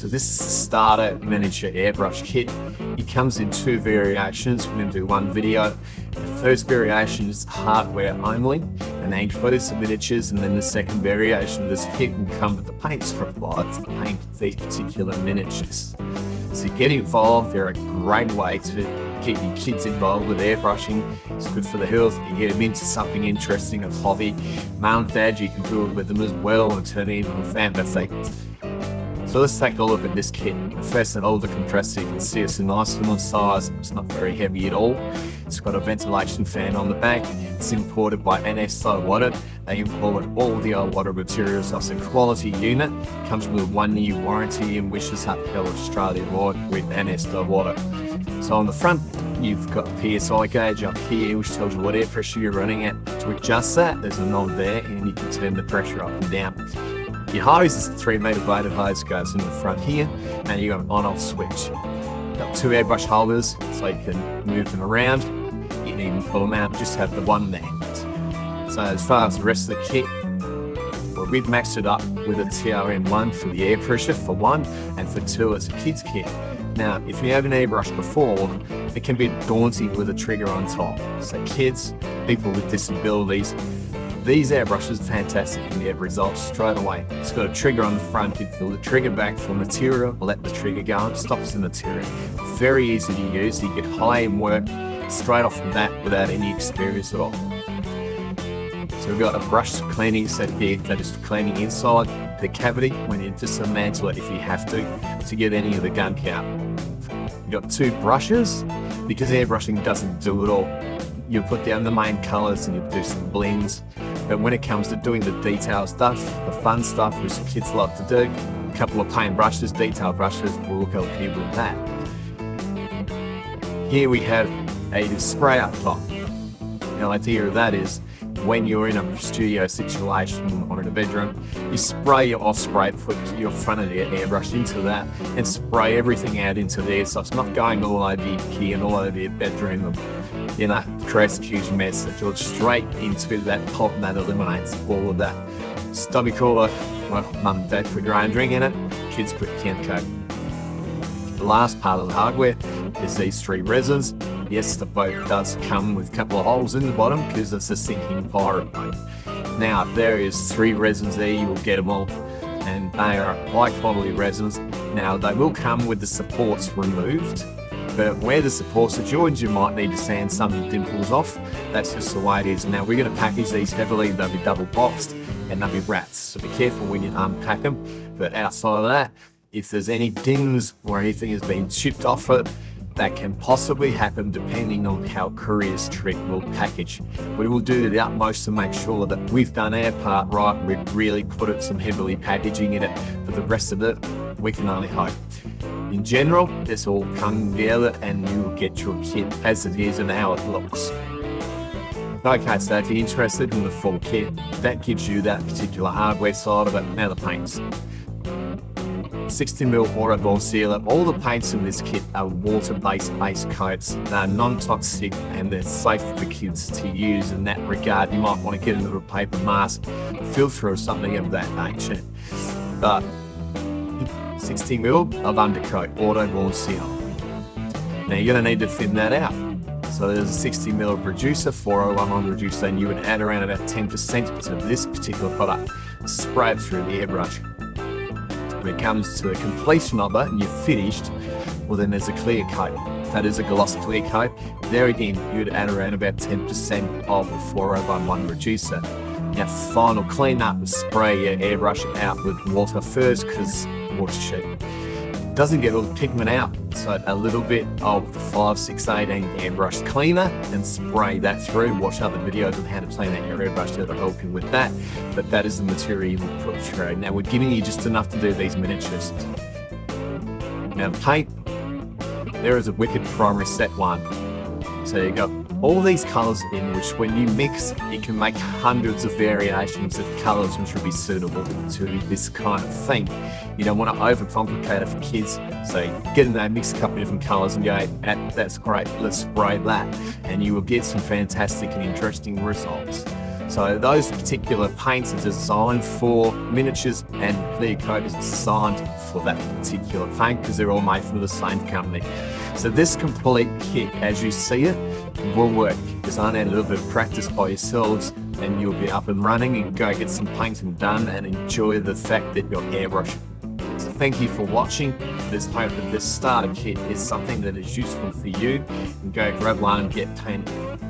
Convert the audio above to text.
So this is the Starter Miniature Airbrush Kit. It comes in two variations. We're going to do one video. The first variation is hardware only, and they include some miniatures, and then the second variation of this kit will come with the paints required to paint these particular miniatures. So get involved. They're a great way to keep your kids involved with airbrushing. It's good for the health. You get them into something interesting, a hobby. Mum and dad, you can do it with them as well and turn it into a fantasy. So let's take a look at this kit. First, an older compressor. You can see it's a nice little size. It's not very heavy at all. It's got a ventilation fan on the back. It's imported by NS Water. They import all the water materials. That's a quality unit. Comes with a 1-year warranty and wishes upheld Australia-wide with NS Water. So on the front, you've got a PSI gauge up here, which tells you what air pressure you're running at. To adjust that, there's a knob there, and you can turn the pressure up and down. Your hose is a 3-metre bladed hose, goes in the front here, and you've got an on-off switch. Got two airbrush holders, so you can move them around. You can even pull them out, just have the one there. So as far as the rest of the kit, well, we've maxed it up with a TRM1 for the air pressure for one, and for two, it's a kid's kit. Now, if you haven't airbrushed before, it can be daunting with a trigger on top. So kids, people with disabilities, these airbrushes are fantastic and get results straight away. It's got a trigger on the front. You pull the trigger back for material, let the trigger go, and stops the material. Very easy to use. You get high and work straight off the bat without any experience at all. So we've got a brush cleaning set here that is cleaning inside the cavity when you dismantle it if you have to get any of the gunk out. You've got two brushes. Because airbrushing doesn't do it all, you put down the main colours and you do some blends. But when it comes to doing the detail stuff, the fun stuff, which kids like to do, a couple of paint brushes, detail brushes will help you with that. Here we have a spray up top. The idea of that is when you're in a studio situation or in a bedroom, you spray your off spray, put your front of the airbrush into that and spray everything out into there, so it's not going all over your key and all over your bedroom and, creates a huge mess. It goes straight into that pot and that eliminates all of that. Stubby cooler, well, mum and dad put your own drink in it, kids put can coke. The last part of the hardware is these three resins. Yes, the boat does come with a couple of holes in the bottom because it's a sinking pirate boat. Now, there is 3 resins there, you will get them all, and they are high quality resins. Now, they will come with the supports removed, but where the supports are joined, you might need to sand some of the dimples off. That's just the way it is. Now, we're going to package these heavily. They'll be double boxed and they'll be wrapped, so be careful when you unpack them. But outside of that, if there's any dings or anything has been chipped off it, that can possibly happen depending on how couriers treat will package. We will do the utmost to make sure that we've done our part right. We've really put some heavily packaging in it. For the rest of it, we can only hope. In general, this all comes together and you will get your kit as it is and how it looks. Okay, so if you're interested in the full kit, that gives you that particular hardware side of it. Now the paints. 60mm water ball sealer. All the paints in this kit are water-based base coats. They're non-toxic and they're safe for kids to use in that regard. You might want to get a little paper mask, filter or something of that nature. But 60mm of undercoat, auto-ball seal. Now you're going to need to thin that out. So there's a 60mm reducer, 401 reducer, and you would add around about 10% to this particular product. Spray it through the airbrush. When it comes to the completion of it and you're finished, well then there's a clear coat. That is a gloss clear coat. There again, you'd add around about 10% of the 401 reducer. Now final clean up and spray your airbrush out with water first because water sheet doesn't get all the pigment out. So a little bit of the 5-6-18 airbrush cleaner and spray that through. Watch other videos on how to clean out your airbrush that'll help you with that. But that is the material you will put through. Now we're giving you just enough to do these miniatures. Now the paint, there is a wicked primary set 1. So you got all these colours in which when you mix, you can make hundreds of variations of colours which will be suitable to this kind of thing. You don't want to overcomplicate it for kids, so get in there, mix a couple of different colours and go, that's great, let's spray that. And you will get some fantastic and interesting results. So those particular paints are designed for miniatures, and clear coat is designed for that particular paint because they're all made from the same company. So this complete kit, as you see it, will work. Just only a little bit of practice by yourselves and you'll be up and running and go get some painting done and enjoy the fact that you're airbrushing. So thank you for watching. Let's hope that this starter kit is something that is useful for you, and go grab one and get painting.